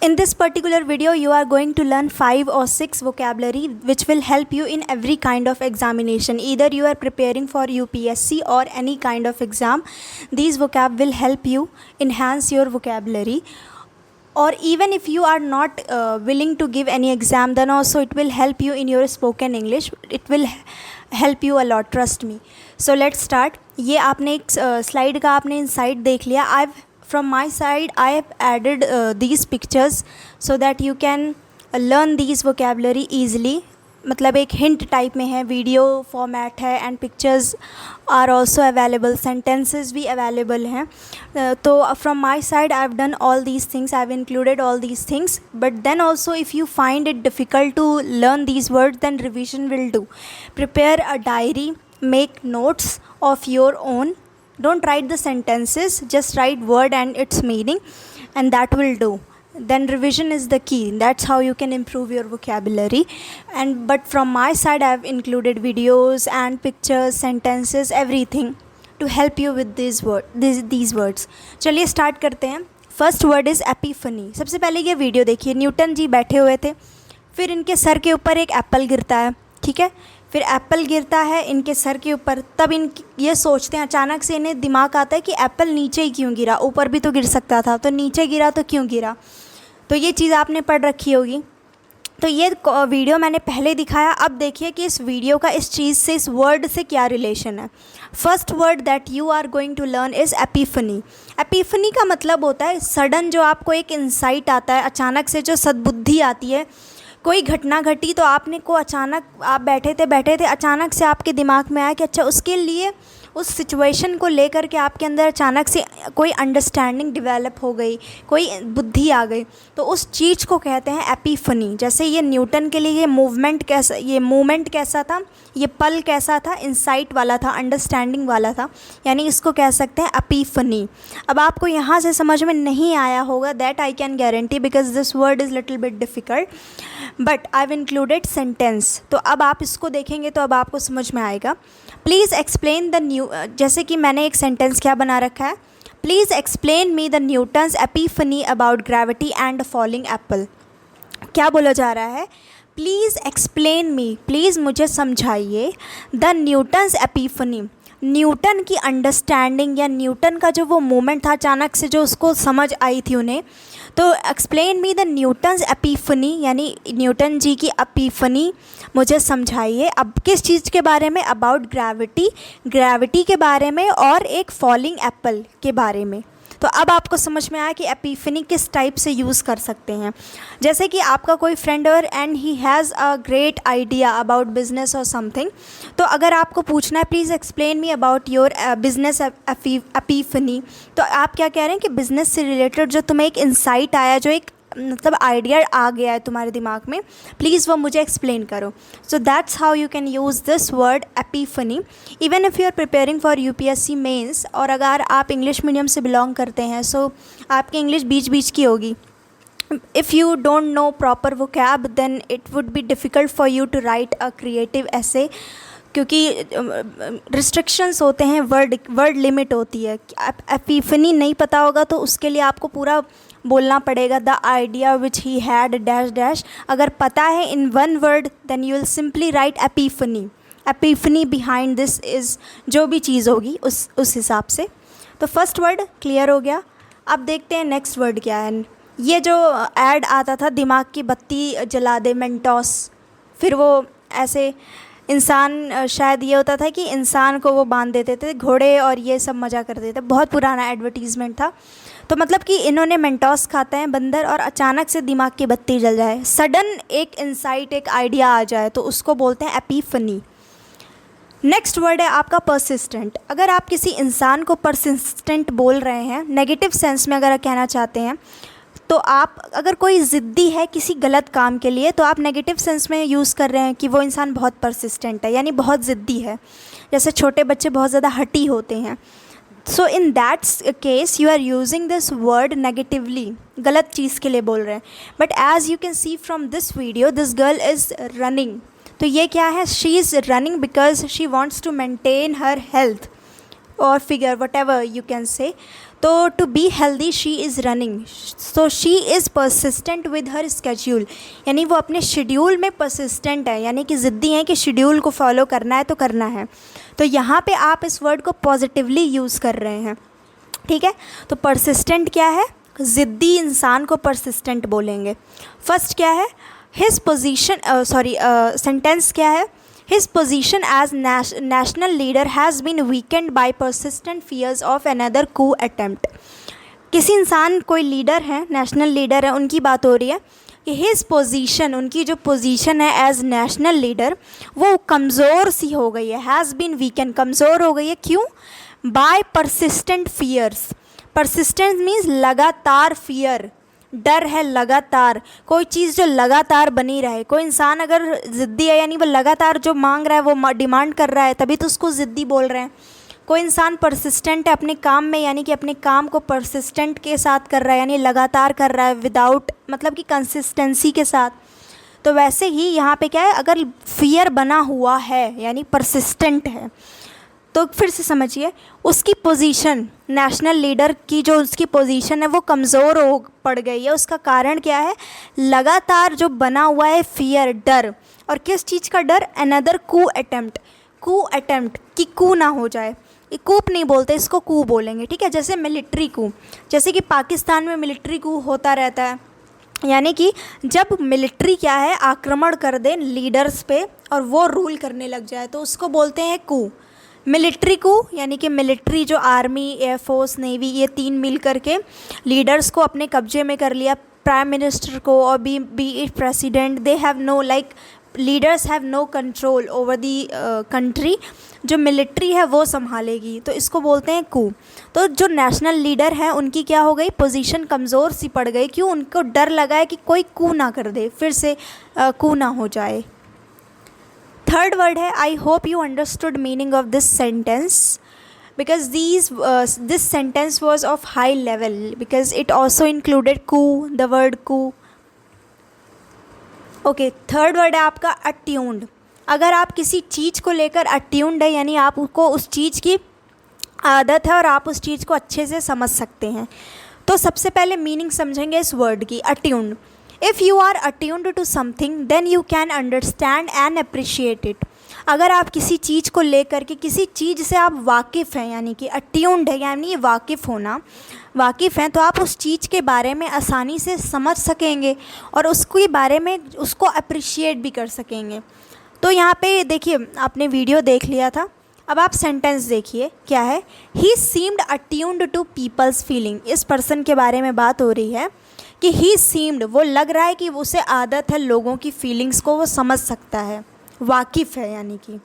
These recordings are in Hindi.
In this particular video, you are going to learn 5 or 6 vocabulary which will help you in every kind of examination. Either you are preparing for UPSC or any kind of exam. These vocab will help you enhance your vocabulary. Or even if you are not willing to give any exam, then also it will help you in your spoken English. It will help you a lot, trust me. So let's start. ये आपने एक स्लाइड का आपने इनसाइड देख लिया. From my side I have added these pictures so that you can learn these vocabulary easily. मतलब एक हिंट टाइप में है, वीडियो फॉर्मेट है and pictures are also available, sentences भी अवेलेबल हैं. तो from my side I have done all these things, I have included all these things. But then also if you find it difficult to learn these words, then revision will do. Prepare a diary, make notes of your own. Don't write the sentences, just write word and its meaning, and that will do. Then revision is the key. That's how you can improve your vocabulary. But from my side I have included videos and pictures, sentences, everything to help you with these words. चलिए start करते हैं. First word is epiphany. सबसे पहले ये वीडियो देखिए. न्यूटन जी बैठे हुए थे, फिर इनके सर के ऊपर एक एप्पल गिरता है, ठीक है. फिर एप्पल गिरता है इनके सर के ऊपर. तब ये सोचते हैं, अचानक से इन्हें दिमाग आता है कि एप्पल नीचे ही क्यों गिरा, ऊपर भी तो गिर सकता था, तो नीचे गिरा तो क्यों गिरा. तो ये चीज़ आपने पढ़ रखी होगी. तो ये वीडियो मैंने पहले दिखाया. अब देखिए कि इस वीडियो का इस चीज़ से, इस वर्ड से क्या रिलेशन है. First word that you are going to learn is epiphany. Epiphany का मतलब होता है सडन, जो आपको एक इंसाइट आता है, अचानक से जो सद्बुद्धि आती है. कोई घटना घटी तो आपने को अचानक, आप बैठे थे अचानक से आपके दिमाग में आया कि अच्छा उसके लिए, उस सिचुएशन को लेकर के आपके अंदर अचानक से कोई अंडरस्टैंडिंग डेवलप हो गई, कोई बुद्धि आ गई, तो उस चीज़ को कहते हैं एपिफनी. जैसे ये न्यूटन के लिए ये मूवमेंट कैसा था, ये पल कैसा था, इंसाइट वाला था, अंडरस्टैंडिंग वाला था, यानी इसको कह सकते हैं एपिफनी. अब आपको यहाँ से समझ में नहीं आया होगा, that I can guarantee, because this word is little bit difficult, but I have included sentence. तो अब आप इसको देखेंगे तो अब आपको समझ में आएगा. प्लीज़ एक्सप्लेन द जैसे कि मैंने एक सेंटेंस क्या बना रखा है, please explain me the Newton's Epiphany about gravity and falling Apple. क्या बोला जा रहा है, प्लीज़ एक्सप्लेन मी, प्लीज़ मुझे समझाइए, द न्यूटन्स एपिफनी, न्यूटन की अंडरस्टैंडिंग या न्यूटन का जो वो मोमेंट था अचानक से जो उसको समझ आई थी उन्हें. तो explain me the Newton's Epiphany, यानी न्यूटन जी की एपिफनी मुझे समझाइए. अब किस चीज़ के बारे में, अबाउट ग्रेविटी के बारे में और एक फॉलिंग एप्पल के बारे में. तो अब आपको समझ में आया कि एपिफनी किस टाइप से यूज़ कर सकते हैं. जैसे कि आपका कोई फ्रेंड और and he has a great idea about business और समथिंग, तो अगर आपको पूछना है please explain me about your business Epiphany, तो आप क्या कह रहे हैं कि बिज़नेस से रिलेटेड जो तुम्हें एक इंसाइट आया, जो एक मतलब आइडिया आ गया है तुम्हारे दिमाग में, प्लीज़ वो मुझे एक्सप्लेन करो. So that's how you can use this word epiphany. Even if you are preparing for UPSC mains, और अगर आप इंग्लिश मीडियम से बिलोंग करते हैं, सो आपकी इंग्लिश बीच की होगी. If you don't know proper vocab, then it would be difficult for you to write a creative essay, क्योंकि रिस्ट्रिक्शंस होते हैं, वर्ड लिमिट होती है. एपिफनी नहीं पता होगा तो उसके लिए आपको पूरा बोलना पड़ेगा, the idea which he had dash dash. अगर पता है in one word, then you will simply write epiphany behind this is, जो भी चीज़ होगी उस हिसाब से. तो फर्स्ट वर्ड क्लियर हो गया. अब देखते हैं नेक्स्ट वर्ड क्या है. ये जो ऐड आता था, दिमाग की बत्ती जला दे मेंटोस, फिर वो ऐसे इंसान, शायद ये होता था कि इंसान को वो बांध देते थे, घोड़े और ये सब मज़ा कर देते थे. बहुत पुराना एडवर्टीज़मेंट था. तो मतलब कि इन्होंने मेंटोस खाते हैं बंदर, और अचानक से दिमाग की बत्ती जल जाए, सडन एक इंसाइट, एक आइडिया आ जाए, तो उसको बोलते हैं एपिफनी. नेक्स्ट वर्ड है आपका परसिस्टेंट. अगर आप किसी इंसान को परसिस्टेंट बोल रहे हैं, नेगेटिव सेंस में अगर कहना चाहते हैं, तो आप अगर कोई ज़िद्दी है किसी गलत काम के लिए, तो आप नेगेटिव सेंस में यूज़ कर रहे हैं कि वो इंसान बहुत परसिस्टेंट है, यानी बहुत ज़िद्दी है. जैसे छोटे बच्चे बहुत ज़्यादा हठी होते हैं. So in that case you are using this word negatively, गलत चीज़ के लिए बोल रहे हैं. But as you can see from this video, this girl is running. तो ये क्या है, she is running because she wants to maintain her health और figure, whatever you can say. तो to be healthy she is running, so she is persistent with her schedule, यानी वो अपने शेड्यूल में परसिस्टेंट है, यानी कि ज़िद्दी है कि शेड्यूल को फॉलो करना है तो करना है। तो यहाँ पे आप इस वर्ड को पॉजिटिवली यूज़ कर रहे हैं, ठीक है। तो परसिस्टेंट क्या है, ज़िद्दी इंसान को परसिस्टेंट बोलेंगे। फर्स्ट क्या है, हिज पोजीशन सेंटेंस क्या है, his position as national leader has been weakened by persistent fears of another coup attempt. किसी इंसान, कोई लीडर है, नेशनल लीडर है, उनकी बात हो रही है कि हिज पोजीशन, उनकी जो पोजीशन है एज नेशनल लीडर वो कमज़ोर सी हो गई है, हैज़ बीन वीकेंड, कमज़ोर हो गई है। क्यों, by persistent fears, persistent means लगातार, फियर डर है, लगातार कोई चीज़ जो लगातार बनी रहे। कोई इंसान अगर ज़िद्दी है यानी वो लगातार जो मांग रहा है वो डिमांड कर रहा है, तभी तो उसको ज़िद्दी बोल रहे हैं। कोई इंसान परसिस्टेंट है अपने काम में, यानी कि अपने काम को परसिस्टेंट के साथ कर रहा है, यानी लगातार कर रहा है, विदाउट मतलब कि कंसिस्टेंसी के साथ। तो वैसे ही यहाँ पे क्या है, अगर फियर बना हुआ है यानी परसिस्टेंट है, तो फिर से समझिए उसकी पोजीशन, नेशनल लीडर की जो उसकी पोजीशन है वो कमज़ोर हो पड़ गई है। उसका कारण क्या है, लगातार जो बना हुआ है फियर, डर। और किस चीज़ का डर, अनदर कू अटेम्प्ट, कू अटेम्प्ट कि कू ना हो जाए। ये कूप नहीं बोलते, इसको कू बोलेंगे, ठीक है। जैसे मिलिट्री कू, जैसे कि पाकिस्तान में मिलिट्री कू होता रहता है, यानी कि जब मिलिट्री क्या है आक्रमण कर दे लीडर्स पे और वो रूल करने लग जाए तो उसको बोलते हैं कू। मिलिट्री कू यानी कि मिलिट्री जो आर्मी, एयरफोर्स, नेवी, ये तीन मिल करके लीडर्स को अपने कब्जे में कर लिया, प्राइम मिनिस्टर को और बी president, they have no like leaders have no control over the country, जो मिलिट्री है वो संभालेगी, तो इसको बोलते हैं कू। तो जो नेशनल लीडर हैं उनकी क्या हो गई, पोजीशन कमज़ोर सी पड़ गई। क्यों, उनको डर लगा है कि कोई कू ना कर दे, फिर से कू ना हो जाए। थर्ड वर्ड है, I hope you understood meaning of this sentence because this sentence was of high level because it also included coup, the word coup. Okay, third word है आपका अट्यून्ड। अगर आप किसी चीज़ को लेकर अट्यून्ड है यानी आपको उस चीज़ की आदत है और आप उस चीज़ को अच्छे से समझ सकते हैं, तो सबसे पहले मीनिंग समझेंगे इस वर्ड की, attuned. If you are attuned to something then you can understand and appreciate it. अगर आप किसी चीज़ को लेकर के, किसी चीज़ से आप वाकिफ़ हैं, यानी कि अट्यून्ड है यानी वाकिफ़ होना, वाकिफ़ हैं, तो आप उस चीज़ के बारे में आसानी से समझ सकेंगे और उसके बारे में उसको अप्रिशिएट भी कर सकेंगे। तो यहाँ पे देखिए, आपने वीडियो देख लिया था, अब आप सेंटेंस देखिए क्या है, he seemed attuned to people's feeling. इस पर्सन के बारे में बात हो रही है कि ही सीम्ड, वो लग रहा है कि उसे आदत है लोगों की फीलिंग्स को वो समझ सकता है, वाकिफ़ है यानी कि।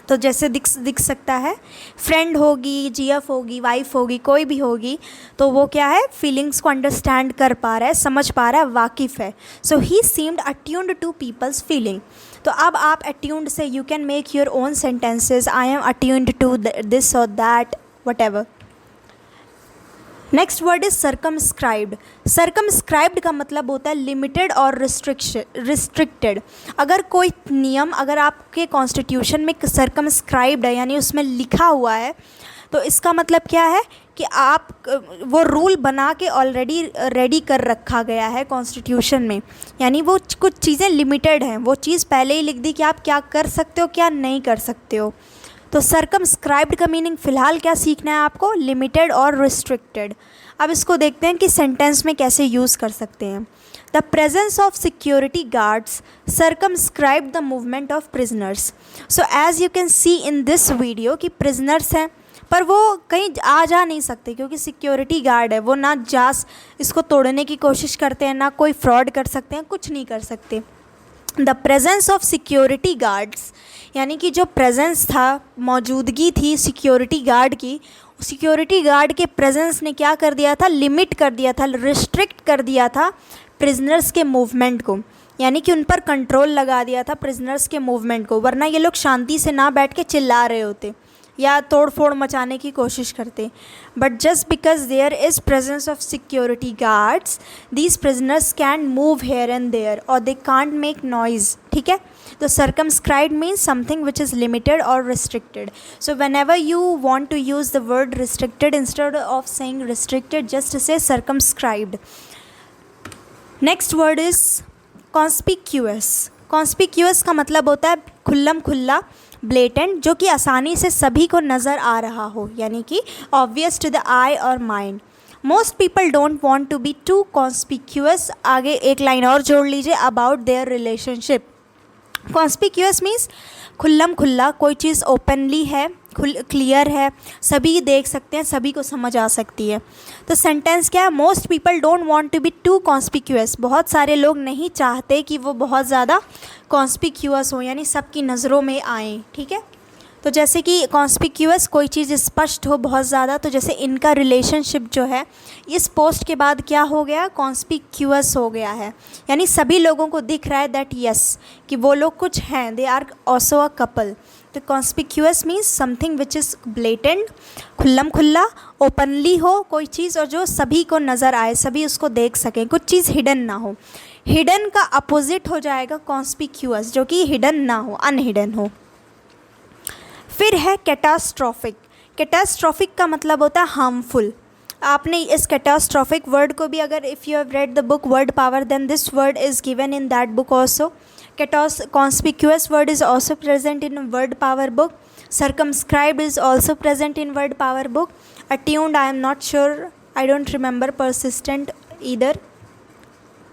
तो जैसे दिख सकता है, फ्रेंड होगी, जीएफ होगी, वाइफ होगी, कोई भी होगी, तो वो क्या है, फीलिंग्स को अंडरस्टैंड कर पा रहा है, समझ पा रहा है, वाकिफ़ है। So he seemed attuned to people's feeling. तो अब आप अट्यून्ड से you can make your own sentences, I am attuned to this और that, whatever. Next word is circumscribed. Circumscribed का मतलब होता है लिमिटेड और रिस्ट्रिक्टेड। अगर कोई नियम, अगर आपके कॉन्स्टिट्यूशन में सर्कमस्क्राइब्ड है यानी उसमें लिखा हुआ है, तो इसका मतलब क्या है कि आप वो रूल बना के ऑलरेडी रेडी कर रखा गया है कॉन्स्टिट्यूशन में, यानी वो कुछ चीज़ें लिमिटेड हैं, वो चीज़ पहले ही लिख दी कि आप क्या कर सकते हो, क्या नहीं कर सकते हो। तो सर्कमस्क्राइब्ड का मीनिंग फ़िलहाल क्या सीखना है आपको, लिमिटेड और रिस्ट्रिक्टेड। अब इसको देखते हैं कि सेंटेंस में कैसे यूज़ कर सकते हैं। The presence of security guards circumscribe the movement of prisoners. So as you can see in this video कि प्रिजनर्स हैं पर वो कहीं आ जा नहीं सकते क्योंकि सिक्योरिटी गार्ड है, वो ना इसको तोड़ने की कोशिश करते हैं, ना कोई फ्रॉड कर सकते हैं, कुछ नहीं कर सकते। The presence of security guards यानी कि जो प्रेजेंस था, मौजूदगी थी सिक्योरिटी गार्ड की, सिक्योरिटी गार्ड के प्रेजेंस ने क्या कर दिया था, लिमिट कर दिया था, रिस्ट्रिक्ट कर दिया था प्रिजनर्स के मूवमेंट को, यानी कि उन पर कंट्रोल लगा दिया था प्रिजनर्स के मूवमेंट को, वरना ये लोग शांति से ना बैठ के चिल्ला रहे होते, या तोड़ फोड़ मचाने की कोशिश करते. But just because there is presence of security guards these prisoners can move here and there और दे कांट मेक नॉइज. ठीक है. तो circumscribed means something which is limited or restricted. So whenever you want to use the word restricted, instead of saying restricted, just say circumscribed. Next word is conspicuous. Conspicuous का मतलब होता है खुल्लम खुल्ला, blatant, जो कि आसानी से सभी को नज़र आ रहा हो, यानी कि obvious to the eye or mind. Most people don't want to be too conspicuous. आगे एक लाइन और जोड़ लीजिए, about their relationship. Conspicuous means खुल्लम खुल्ला, कोई चीज़ ओपनली है, क्लियर है, सभी देख सकते हैं, सभी को समझ आ सकती है. तो सेंटेंस क्या है? Most people don't want to be too conspicuous. बहुत सारे लोग नहीं चाहते कि वो बहुत ज़्यादा कॉन्स्पिक्यूअस हो, यानी सबकी नज़रों में आए. ठीक है. तो जैसे कि कॉन्स्पिक्यूअस कोई चीज़ स्पष्ट हो बहुत ज़्यादा, तो जैसे इनका रिलेशनशिप जो है इस पोस्ट के बाद क्या हो गया? कॉन्स्पिक्यूअस हो गया है, यानी सभी लोगों को दिख रहा है दैट यस कि वो लोग कुछ हैं, they are also a couple. तो conspicuous means something which is blatant, खुल्लम खुल्ला, ओपनली हो कोई चीज़ और जो सभी को नज़र आए, सभी उसको देख सकें, कुछ चीज़ हिडन ना हो. हिडन का अपोजिट हो जाएगा कॉन्स्पिक्यूअस, जो कि हिडन ना हो, अनहिडन हो. फिर है कैटास्ट्रॉफिक. कैटास्ट्रॉफिक का मतलब होता है हार्मफुल. आपने इस कैटास्ट्रॉफिक वर्ड को भी, अगर if you have read the book word power, then this word is given in that book also. Conspicuous word is also present in word power book. Circumscribed is also present in word power book. Attuned, I am not sure, I don't remember. Persistent either.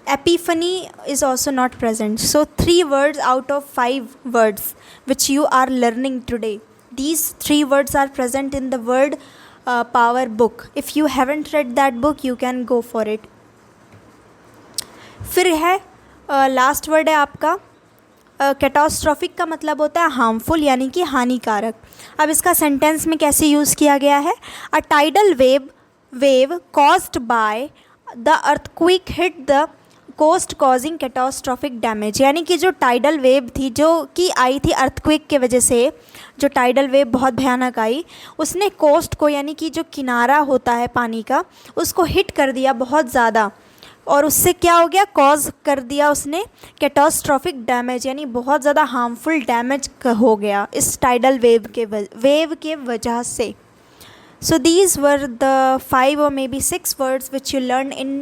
Epiphany is also not present. So 3 words out of 5 words which you are learning today, these 3 words are present in the word power book. If you haven't read that book, you can go for it. फिर है लास्ट वर्ड है आपका कैटास्ट्रॉफिक का मतलब होता है हार्मफुल, यानी कि हानिकारक. अब इसका सेंटेंस में कैसे यूज़ किया गया है? A tidal wave caused by the earthquake hit the coast causing catastrophic damage. यानी कि जो टाइडल वेव थी, जो कि आई थी अर्थक्वेक के वजह से, जो टाइडल वेव बहुत भयानक आई, उसने कोस्ट को, यानी कि जो किनारा होता है पानी का, उसको हिट कर दिया बहुत ज़्यादा, और उससे क्या हो गया? कॉज कर दिया उसने कैटास्ट्रॉफिक डैमेज, यानी बहुत ज़्यादा हार्मफुल डैमेज हो गया इस टाइडल वेव के वजह से. So these were the 5 or maybe 6 words which you learned in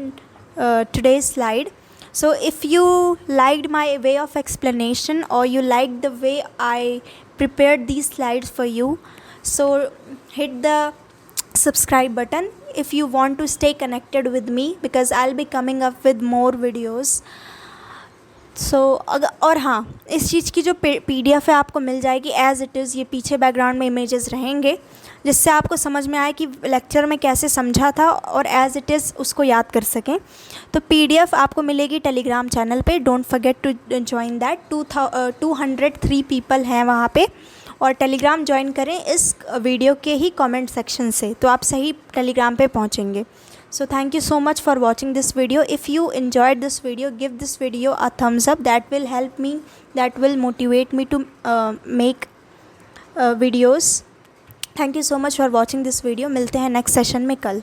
today's slide. So if you liked my way of explanation, or you liked the way I prepared these slides for you, so hit the subscribe button if you want to stay connected with me, because I'll be coming up with more videos. So और हाँ, इस चीज़ की जो PDF है आपको मिल जाएगी एज़ इट इज़. ये पीछे बैकग्राउंड में इमेजेस रहेंगे, जिससे आपको समझ में आए कि लेक्चर में कैसे समझा था, और एज़ इट इज़ उसको याद कर सकें. तो PDF आपको मिलेगी टेलीग्राम चैनल पे. Don't forget to join that. 203 people हैं वहाँ पे, और टेलीग्राम ज्वाइन करें इस वीडियो के ही कमेंट सेक्शन से, तो आप सही टेलीग्राम पे पहुँचेंगे. So thank you so much for watching this video. If you enjoyed this video, give this video a thumbs up. That will help me, that will motivate me to make videos. Thank you so much for watching this video. मिलते हैं next session में कल.